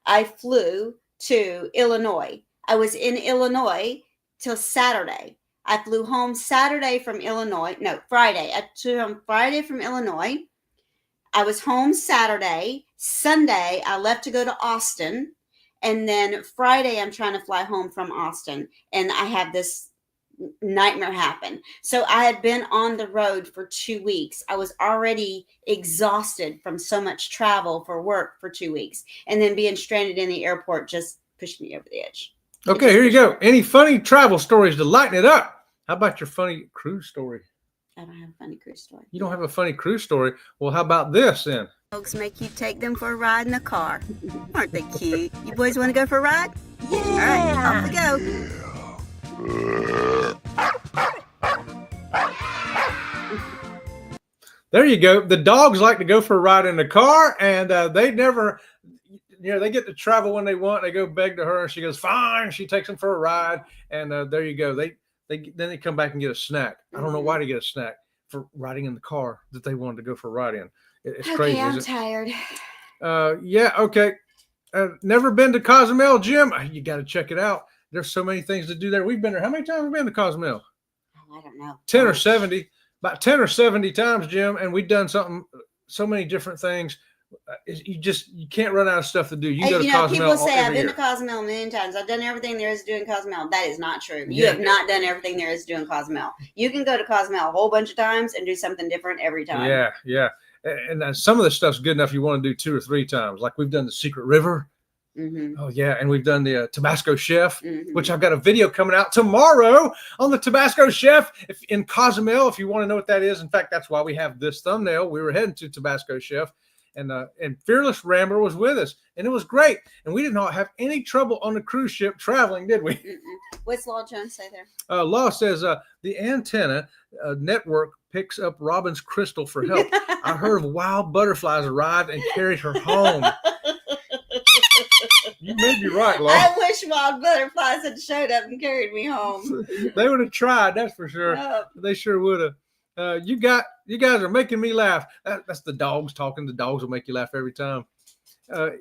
I flew to Illinois. I was in Illinois till Saturday. I flew home Saturday from Illinois. No, Friday. I flew home Friday from Illinois. I was home Saturday. Sunday, I left to go to Austin. And then Friday, I'm trying to fly home from Austin. And I had this nightmare happen. So I had been on the road for 2 weeks. I was already exhausted from so much travel for work for 2 weeks. And then being stranded in the airport just pushed me over the edge. Okay, here you go. Any funny travel stories to lighten it up? How about your funny cruise story? I don't have a funny cruise story. You don't have a funny cruise story? Well, how about this then? Folks make you take them for a ride in the car. Aren't they cute? You boys want to go for a ride? Yeah. All right, off we go. There you go. The dogs like to go for a ride in the car, and they never, they get to travel when they want. They go beg to her, and she goes, fine. She takes them for a ride, and there you go. Then they come back and get a snack. I don't know why they get a snack for riding in the car that they wanted to go for a ride in. It's crazy. I'm tired. Yeah, okay. Never been to Cozumel, Jim? You got to check it out. There's so many things to do there. We've been there. How many times have we been to Cozumel? Oh, I don't know. 10 or 70. About 10 or 70 times, Jim. And we've done so many different things. You can't run out of stuff to do. You go to Cozumel. People say I've been to Cozumel a million times. I've done everything there is to do in Cozumel. That is not true. You have not done everything there is to do in Cozumel. You can go to Cozumel a whole bunch of times and do something different every time. Yeah. And some of the stuff's good enough you want to do 2 or 3 times. Like we've done the Secret River. Mm-hmm. Oh, yeah. And we've done the Tabasco Chef, which I've got a video coming out tomorrow on the Tabasco Chef in Cozumel, if you want to know what that is. In fact, that's why we have this thumbnail. We were heading to Tabasco Chef. And Fearless Rambler was with us, and it was great. And we did not have any trouble on the cruise ship traveling, did we? What's Law Jones say there? Law says the antenna network picks up Robin's crystal for help. I heard wild butterflies arrived and carried her home. You may be right, Law. I wish wild butterflies had showed up and carried me home. They would have tried, that's for sure. They sure would have. You guys are making me laugh. That's the dogs talking. The dogs will make you laugh every time.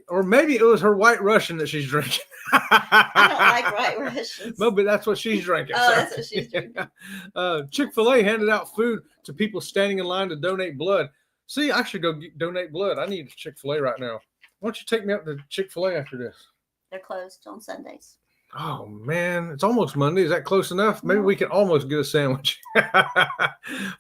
Or maybe it was her White Russian that she's drinking. I don't like White Russians. No, but that's what she's drinking. Oh, that's what she's drinking. Chick-fil-A handed out food to people standing in line to donate blood. See, I should go donate blood. I need Chick-fil-A right now. Why don't you take me up to Chick-fil-A after this? They're closed on Sundays. Oh, man. It's almost Monday. Is that close enough? Maybe we can almost get a sandwich.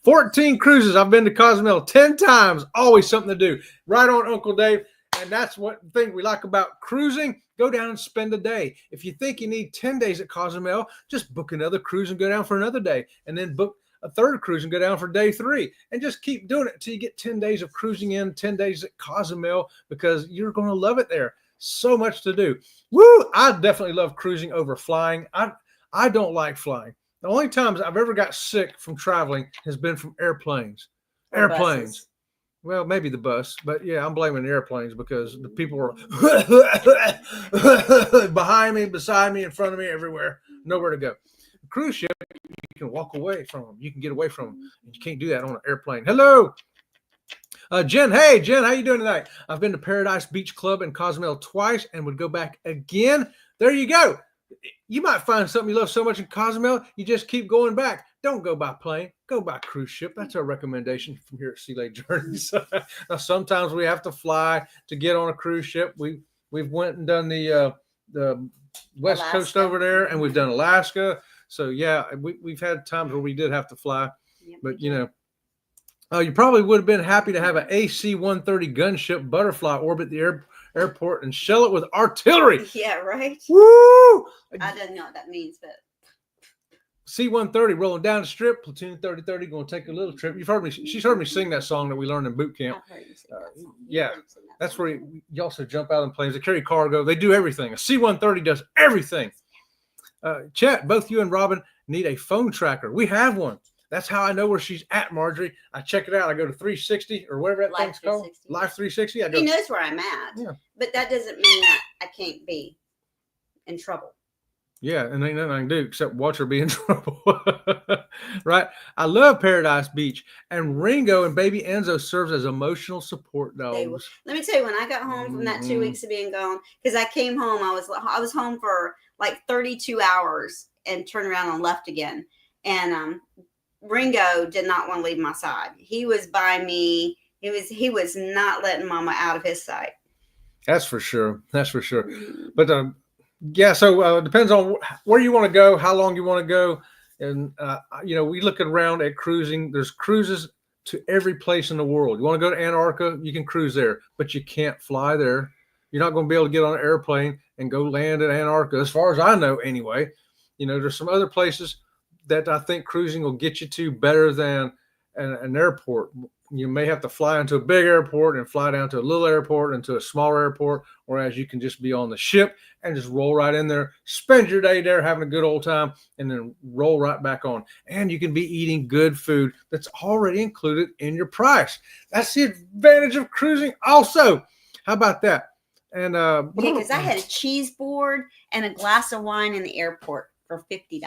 14 cruises. I've been to Cozumel 10 times. Always something to do. Right on, Uncle Dave. And that's what thing we like about cruising. Go down and spend a day. If you think you need 10 days at Cozumel, just book another cruise and go down for another day. And then book a third cruise and go down for day 3. And just keep doing it until you get 10 days of cruising in, 10 days at Cozumel, because you're going to love it there. So much to do. Woo! I definitely love cruising over flying. I don't like flying. The only times I've ever got sick from traveling has been from airplanes. Airplanes. Well, maybe the bus, but yeah, I'm blaming the airplanes because the people were behind me, beside me, in front of me, everywhere. Nowhere to go. A cruise ship, you can walk away from them. You can get away from them. You can't do that on an airplane. Hello. Jen, hey, Jen, how you doing tonight? I've been to Paradise Beach Club in Cozumel twice and would go back again. There you go. You might find something you love so much in Cozumel, you just keep going back. Don't go by plane. Go by cruise ship. That's our recommendation from here at Sea Lake Journeys. Now, sometimes we have to fly to get on a cruise ship. We've went and done the West Alaska. Coast over there, and we've done Alaska. So, yeah, we've had times where we did have to fly. Yep, but, you know, you probably would have been happy to have an AC-130 gunship butterfly orbit the airport and shell it with artillery. Yeah, right. Woo! I don't know what that means, but C-130 rolling down the strip, platoon 3030 going to take a little trip. You've heard me. She's heard me sing that song that we learned in boot camp. I've heard you sing that song. Yeah, that's where you also jump out in planes. They carry cargo. They do everything. A C-130 does everything. Chet, both you and Robin need a phone tracker. We have one. That's how I know where she's at, Marjorie. I check it out. I go to 360 or whatever that thing's called. Live 360. He knows where I'm at, but that doesn't mean that I can't be in trouble. Yeah, and ain't nothing I can do except watch her be in trouble. Right? I love Paradise Beach. And Ringo and baby Enzo serves as emotional support They will. dogs. Let me tell you, when I got home from that 2 weeks of being gone, because I came home, I was home for like 32 hours and turned around and left again. And Ringo did not want to leave my side. He was by me. He was not letting Mama out of his sight. That's for sure. That's for sure. But yeah, so it depends on where you want to go, how long you want to go. And, we look around at cruising. There's cruises to every place in the world. You want to go to Antarctica, you can cruise there, but you can't fly there. You're not going to be able to get on an airplane and go land in Antarctica, as far as I know anyway. There's some other places that I think cruising will get you to better than an airport. You may have to fly into a big airport and fly down to a little airport and to a smaller airport, whereas you can just be on the ship and just roll right in there, spend your day there having a good old time, and then roll right back on. And you can be eating good food that's already included in your price. That's the advantage of cruising also. How about that? And yeah, because I had a cheese board and a glass of wine in the airport for $50.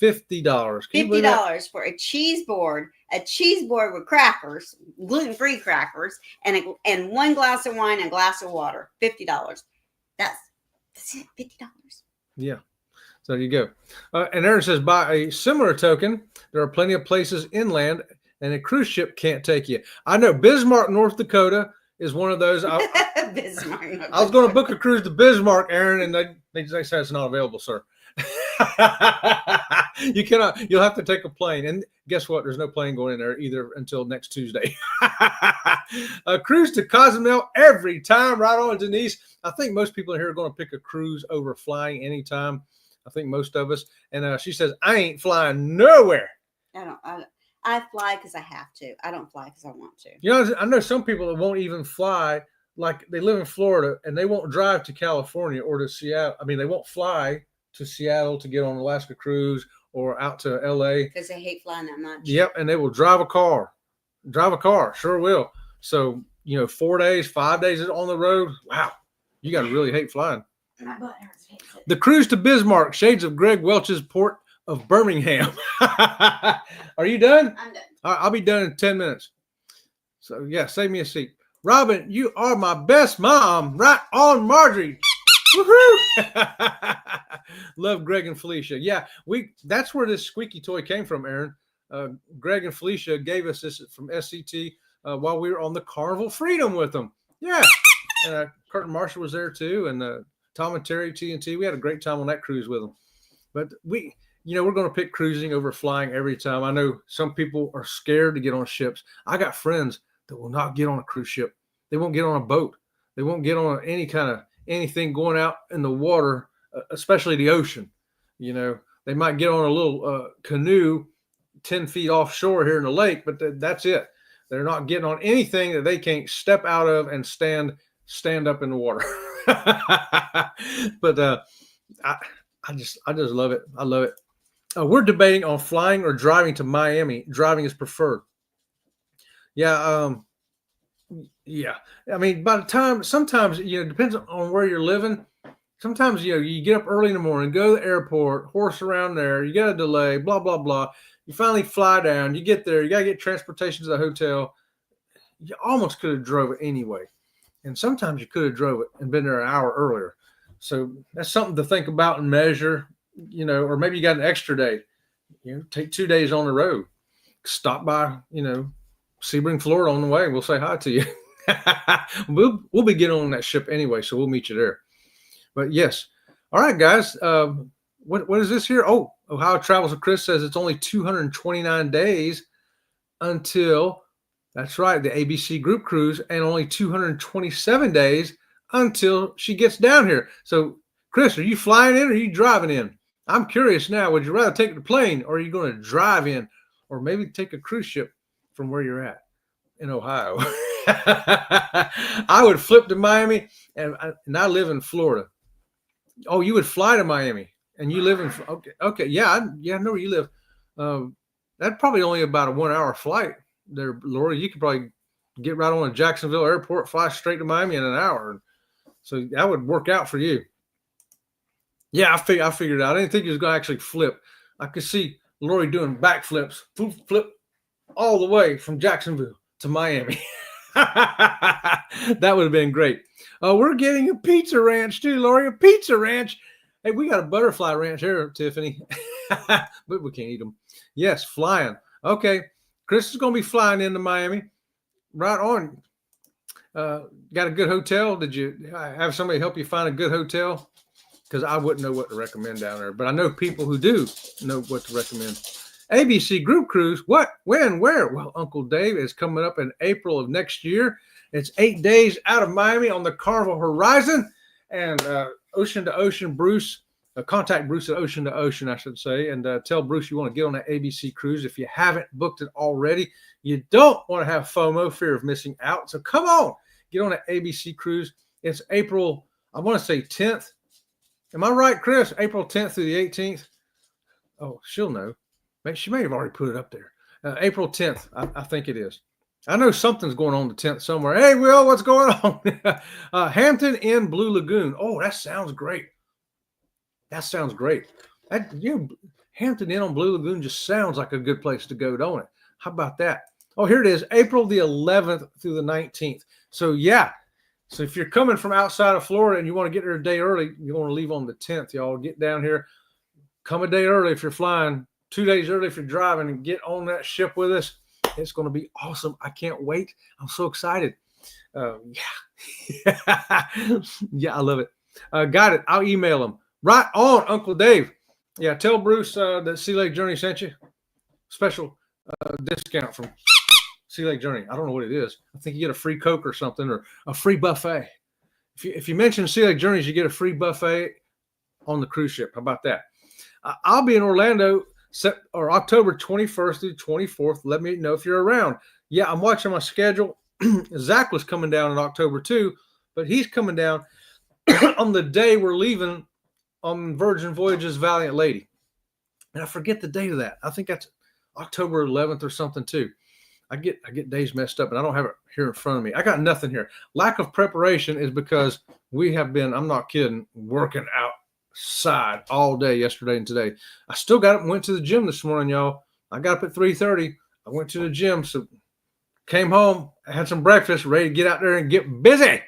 $50. $50 for a cheese board with crackers, gluten-free crackers, and one glass of wine and a glass of water. $50. That's it. $50. Yeah. So there you go. And Aaron says, by a similar token, there are plenty of places inland, and a cruise ship can't take you. I know Bismarck, North Dakota is one of those. Bismarck. I was going to book a cruise to Bismarck, Aaron, and they say it's not available, sir. You cannot. You'll have to take a plane, and guess what? There's no plane going in there either until next Tuesday. A cruise to Cozumel every time, right on, Denise. I think most people here are going to pick a cruise over flying anytime. I think most of us. And she says, I ain't flying nowhere. I fly because I have to. I don't fly because I want to. I know some people that won't even fly. Like they live in Florida and they won't drive to California or to Seattle. I mean, they won't fly to Seattle to get on an Alaska cruise or out to LA. Because they hate flying that much. Yep. And they will drive a car. Sure will. So, 4 days, 5 days on the road. Wow. You got to really hate flying. My butt hurts. The cruise to Bismarck, shades of Greg Welch's Port of Birmingham. Are you done? I'm done. I'll be done in 10 minutes. So, yeah, save me a seat. Robin, you are my best mom. Right on, Marjorie. Woohoo! Love Greg and Felicia. Yeah, that's where this squeaky toy came from, Aaron. Greg and Felicia gave us this from SCT while we were on the Carnival Freedom with them. Yeah. Kurt and Marshall was there too, and Tom and Terry, TNT. We had a great time on that cruise with them. But we're going to pick cruising over flying every time. I know some people are scared to get on ships. I got friends that will not get on a cruise ship. They won't get on a boat. They won't get on any kind of anything going out in the water, especially the ocean. They might get on a little canoe 10 feet offshore here in the lake, but that's it. They're not getting on anything that they can't step out of and stand up in the water. But I just love it. I love it. We're debating on flying or driving to Miami. Driving is preferred. Yeah. Yeah. I mean, by the time, sometimes, it depends on where you're living. Sometimes, you get up early in the morning, go to the airport, horse around there, you got a delay, blah, blah, blah. You finally fly down, you get there, you got to get transportation to the hotel. You almost could have drove it anyway. And sometimes you could have drove it and been there an hour earlier. So that's something to think about and measure, or maybe you got an extra day, take 2 days on the road, stop by, Sebring, Florida on the way. We'll say hi to you. We'll be getting on that ship anyway, so we'll meet you there. But yes. All right, guys. What is this here? Oh, Ohio Travels with Chris says it's only 229 days until, that's right, the ABC group cruise, and only 227 days until she gets down here. So, Chris, are you flying in or are you driving in? I'm curious now. Would you rather take the plane or are you going to drive in or maybe take a cruise ship from where you're at in Ohio? I would flip to Miami, and I live in Florida. Oh, you would fly to Miami, and you live in okay, yeah, I know where you live. That's probably only about a 1 hour flight there, Laura. You could probably get right on a Jacksonville airport, fly straight to Miami in an hour. So that would work out for you. Yeah, I figured it out. I didn't think he was going to actually flip. I could see Lori doing backflips, flip all the way from Jacksonville to Miami. That would have been great. We're getting a pizza ranch too, Lori. A pizza ranch. Hey, we got a butterfly ranch here, Tiffany, but we can't eat them. Yes, flying. Okay, Chris is going to be flying into Miami. Right on. Got a good hotel? Did you have somebody help you find a good hotel? Because I wouldn't know what to recommend down there, but I know people who do know what to recommend. ABC Group Cruise. What? When? Where? Well, Uncle Dave is coming up in April of next year. It's 8 days out of Miami on the Carnival Horizon. And Ocean to Ocean, Bruce, contact Bruce at Ocean to Ocean, I should say, and tell Bruce you want to get on that ABC cruise. If you haven't booked it already, you don't want to have FOMO, fear of missing out. So come on, get on that ABC cruise. It's April, I want to say 10th. Am I right, Chris? April 10th through the 18th? Oh, she'll know. She may have already put it up there. April 10th, I think it is. I know something's going on the 10th somewhere. Hey, Will, what's going on? Hampton Inn Blue Lagoon. Oh, that sounds great. That sounds great. Hampton Inn on Blue Lagoon just sounds like a good place to go, don't it? How about that? Oh, here it is, April the 11th through the 19th. So, yeah. So if you're coming from outside of Florida and you want to get there a day early, you want to leave on the 10th, y'all. Get down here. Come a day early if you're flying, 2 days early if you're driving, and get on that ship with us. It's going to be awesome. I can't wait. I'm so excited. Yeah, I love it. Got it. I'll email them. Right on, Uncle Dave. Yeah, tell Bruce that Sea Lake Journey sent you. Special discount from Sea Lake Journey. I don't know what it is. I think you get a free Coke or something, or a free buffet. If you mention Sea Lake Journeys, you get a free buffet on the cruise ship. How about that? I'll be in Orlando October 21st through 24th. Let me know if you're around. Yeah, I'm watching my schedule. Zach was coming down in October too, but he's coming down on the day we're leaving on Virgin Voyages Valiant Lady. And I forget the date of that. I think that's October 11th or something too. I get days messed up and I don't have it here in front of me. I got nothing here. Lack of preparation is because we have been, I'm not kidding, working outside all day yesterday and today. I still got up and went to the gym this morning, y'all. I got up at 3:30. I went to the gym, so came home, had some breakfast, ready to get out there and get busy.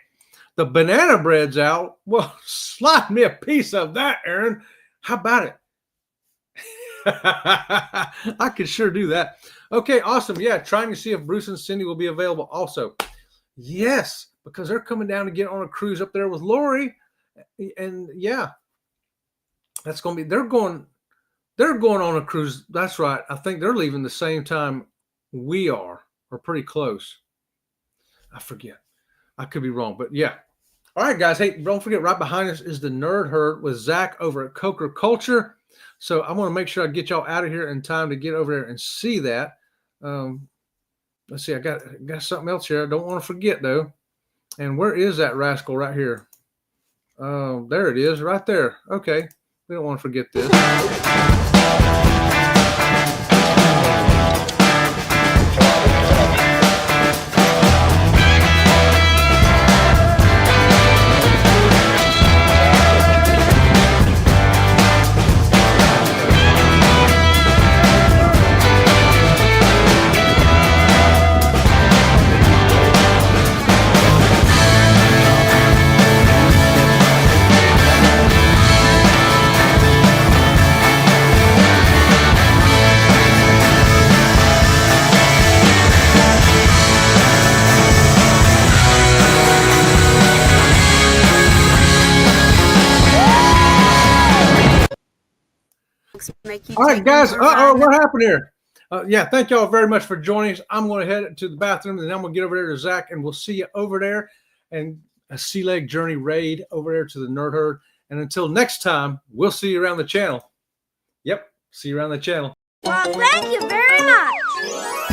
The banana bread's out. Well, slide me a piece of that, Aaron. How about it? I could sure do that. Okay, awesome. Yeah, trying to see if Bruce and Cindy will be available also. Yes, because they're coming down to get on a cruise up there with Lori. And yeah, that's going to be, they're going on a cruise. That's right. I think they're leaving the same time we are, or pretty close. I forget. I could be wrong, but yeah. All right, guys. Hey, don't forget, right behind us is the Nerd Herd with Zach over at Coker Culture. So I want to make sure I get y'all out of here in time to get over there and see that. Let's see. I got something else here. I don't want to forget, though. And where is that rascal right here? There it is, right there. Okay. We don't want to forget this. All right, guys. What happened here? Yeah, thank y'all very much for joining us. I'm going to head to the bathroom, and then I'm going to get over there to Zach, and we'll see you over there. And a Sea Lake Journey raid over there to the Nerd Herd. And until next time, we'll see you around the channel. Yep, see you around the channel. Well, thank you very much.